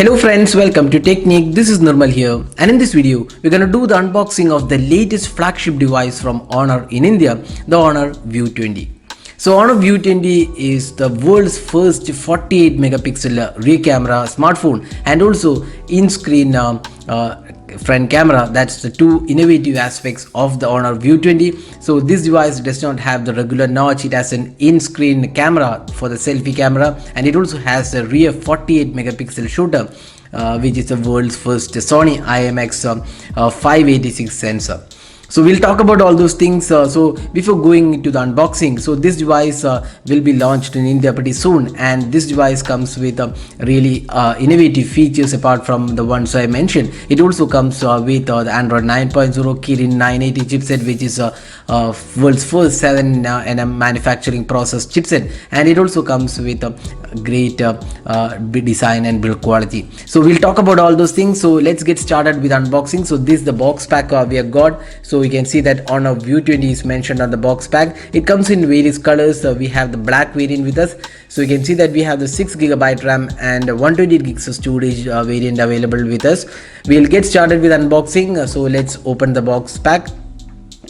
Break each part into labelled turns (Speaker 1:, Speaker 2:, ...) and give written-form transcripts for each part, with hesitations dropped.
Speaker 1: Hello friends, welcome to Technique. This is Nirmal here, and in this video we're gonna do the unboxing of the latest flagship device from Honor in India, the Honor View 20. So Honor View 20 is the world's first 48 megapixel rear camera smartphone and also in-screen front camera. That's the two innovative aspects of the Honor View 20. So this device does not have the regular notch. It has an in-screen camera for the selfie camera, and it also has a rear 48 megapixel shooter, which is the world's first Sony IMX 586 sensor. So we'll talk about all those things. So before going into the unboxing, so this device will be launched in India pretty soon, and this device comes with really innovative features apart from the ones I mentioned. It also comes with the Android 9.0 Kirin 980 chipset, which is world's first 7nm manufacturing process chipset, and it also comes with great design and build quality. So we'll talk about all those things. So let's get started with unboxing. So this is the box pack we have got. So you can see that Honor View 20 is mentioned on the box pack. It comes in various colors. We have the black variant with us. So you can see that we have the 6GB RAM and 128 gigs of storage variant available with us. We'll get started with unboxing. So let's open the box pack.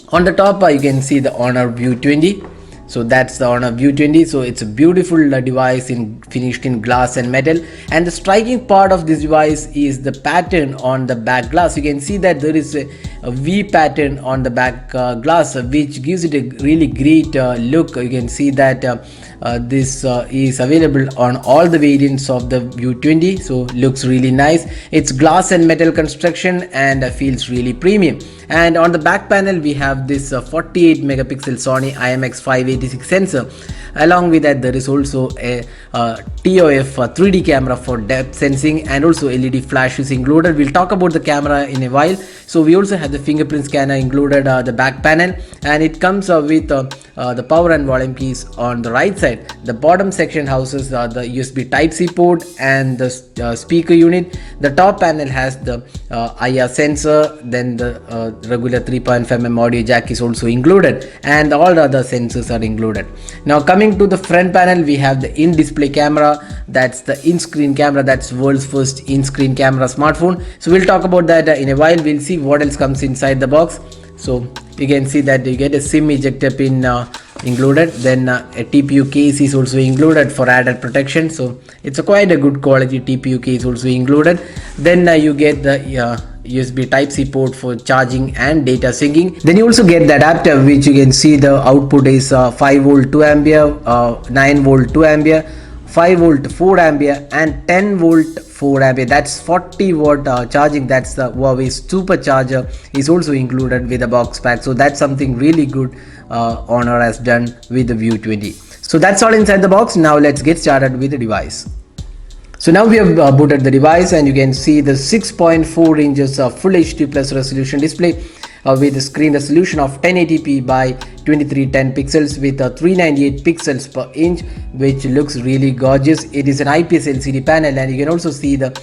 Speaker 1: On the top you can see the Honor View 20. So that's the Honor View 20. So it's a beautiful device finished in glass and metal, and the striking part of this device is the pattern on the back glass. You can see that there is a V pattern on the back glass, which gives it a really great look. You can see that this is available on all the variants of the View 20. So looks really nice. It's glass and metal construction and feels really premium. And on the back panel we have this 48 megapixel Sony IMX 586 sensor. Along with that there is also a TOF 3D camera for depth sensing, and also LED flash is included. We'll talk about the camera in a while. So we also have the fingerprint scanner included the back panel, and it comes with the power and volume keys on the right side. The bottom section houses the USB Type-C port and the speaker unit. The top panel has the IR sensor, then the regular 3.5mm audio jack is also included, and all the other sensors are included. Now coming to the front panel, we have the in-display camera. That's the in-screen camera. That's world's first in-screen camera smartphone. So we'll talk about that in a while. We'll see what else comes inside the box. So you can see that you get a SIM ejector pin included, then a TPU case is also included for added protection. So it's quite a good quality TPU case also included. Then you get the USB Type-C port for charging and data syncing. Then you also get the adapter, which you can see the output is 5V 2A, 9V 2A, 5V 4A, and 10V 4A. That's 40W charging. That's the Huawei supercharger is also included with the box pack. So that's something really good Honor has done with the View 20. So that's all inside the box. Now let's get started with the device. So now we have booted the device, and you can see the 6.4 inches of Full HD Plus resolution display with a screen resolution of 1080p by 2310 pixels with 398 pixels per inch, which looks really gorgeous. It is an IPS LCD panel, and you can also see the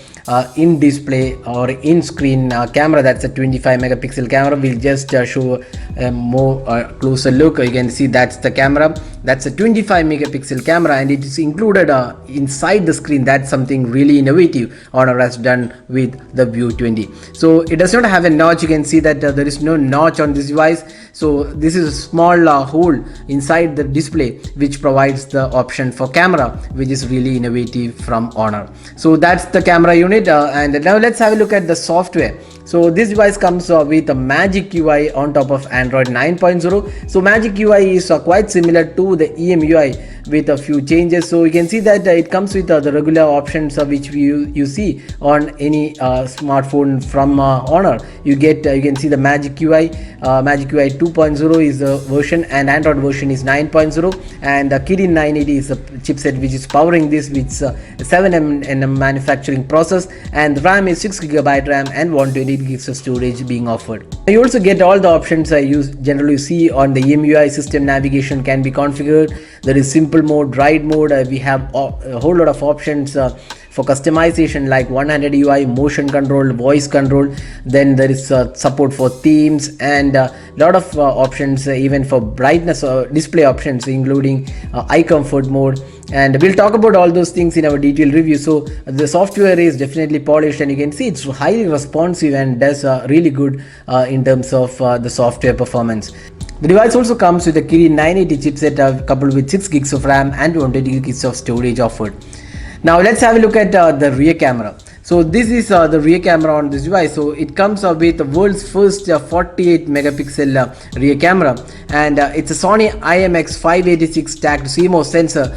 Speaker 1: in-display or in-screen camera. That's a 25 megapixel camera. We'll just show a more closer look. You can see that's the camera. That's a 25 megapixel camera, and it is included inside the screen. That's something really innovative Honor has done with the View 20. So it does not have a notch. You can see that there is no notch on this device. So this is a small hole inside the display, which provides the option for camera, which is really innovative from Honor. So that's the camera unit, and now let's have a look at the software. So this device comes with a Magic UI on top of Android 9.0. So Magic UI is quite similar to the EMUI with a few changes. So you can see that it comes with the regular options which you see on any smartphone from Honor. You can see the Magic UI. Magic UI 2.0 is the version, and Android version is 9.0, and the Kirin 980 is the chipset which is powering this, with 7nm manufacturing process, and the RAM is 6GB RAM and 128 gigs of storage being offered. You also get all the options you generally see on the EMUI. System navigation can be configured. There is simple mode, ride mode. We have a whole lot of options for customization like 100 UI, motion control, voice control. Then there is support for themes and a lot of options even for brightness or display options, including eye comfort mode. and we'll talk about all those things in our detailed review. So the software is definitely polished, and you can see it's highly responsive and does really good in terms of the software performance. The device also comes with a Kirin 980 chipset coupled with 6 gigs of RAM and 220 gigs of storage offered. Now let's have a look at the rear camera. So this is the rear camera on this device. So it comes with the world's first 48 megapixel rear camera, and it's a Sony IMX586 stacked CMOS sensor,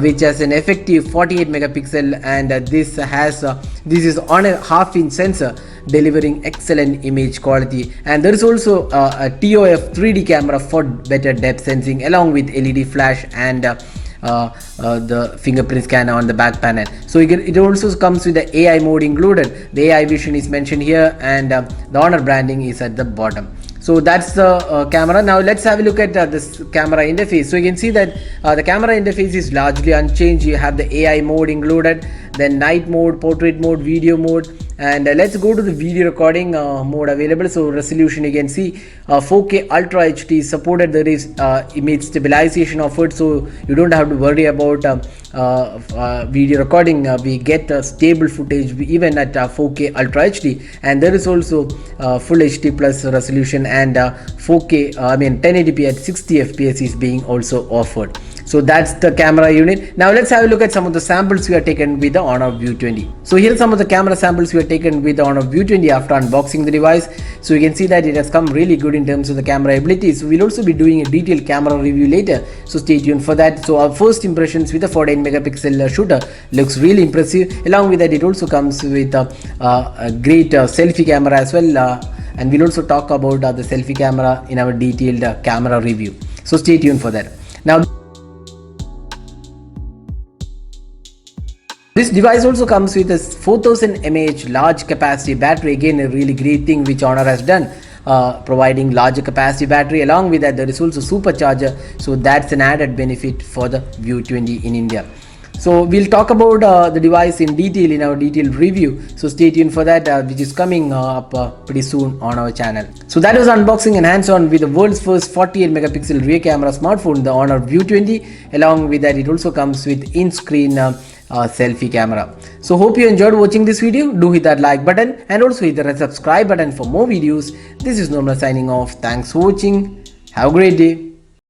Speaker 1: which has an effective 48 megapixel, and this is on a half-inch sensor, delivering excellent image quality. And there is also a TOF 3D camera for better depth sensing, along with LED flash and the fingerprint scanner on the back panel. So it also comes with the AI mode included. The AI vision is mentioned here, and the Honor branding is at the bottom. So that's the camera. Now let's have a look at this camera interface. So you can see that the camera interface is largely unchanged. You have the AI mode included, then night mode, portrait mode, video mode, and let's go to the video recording mode available. So resolution, you can see 4K Ultra HD is supported. There is image stabilization offered, so you don't have to worry about video recording. We get stable footage even at 4K Ultra HD, and there is also full HD plus resolution, and 4K 1080p at 60 fps is being also offered. So that's the camera unit. Now let's have a look at some of the samples we have taken with the Honor View 20. So here are some of the camera samples we have taken with the Honor View 20 after unboxing the device. So you can see that it has come really good in terms of the camera abilities. So we'll also be doing a detailed camera review later, so stay tuned for that. So our first impressions with the 48 megapixel shooter looks really impressive. Along with that, it also comes with a great selfie camera as well, and we'll also talk about the selfie camera in our detailed camera review. So stay tuned for that. Now this device also comes with a 4000 mAh large capacity battery. Again, a really great thing which Honor has done, providing larger capacity battery. Along with that, there is also supercharger, so that's an added benefit for the View 20 in India. So we'll talk about the device in detail in our detailed review, so stay tuned for that, which is coming up pretty soon on our channel. So that was unboxing and hands-on with the world's first 48 megapixel rear camera smartphone, the Honor View 20. Along with that, it also comes with in-screen selfie camera. So hope you enjoyed watching this video. Do hit that like button and also hit the red subscribe button for more videos. This is Nirmal signing off. Thanks for watching. Have a great day.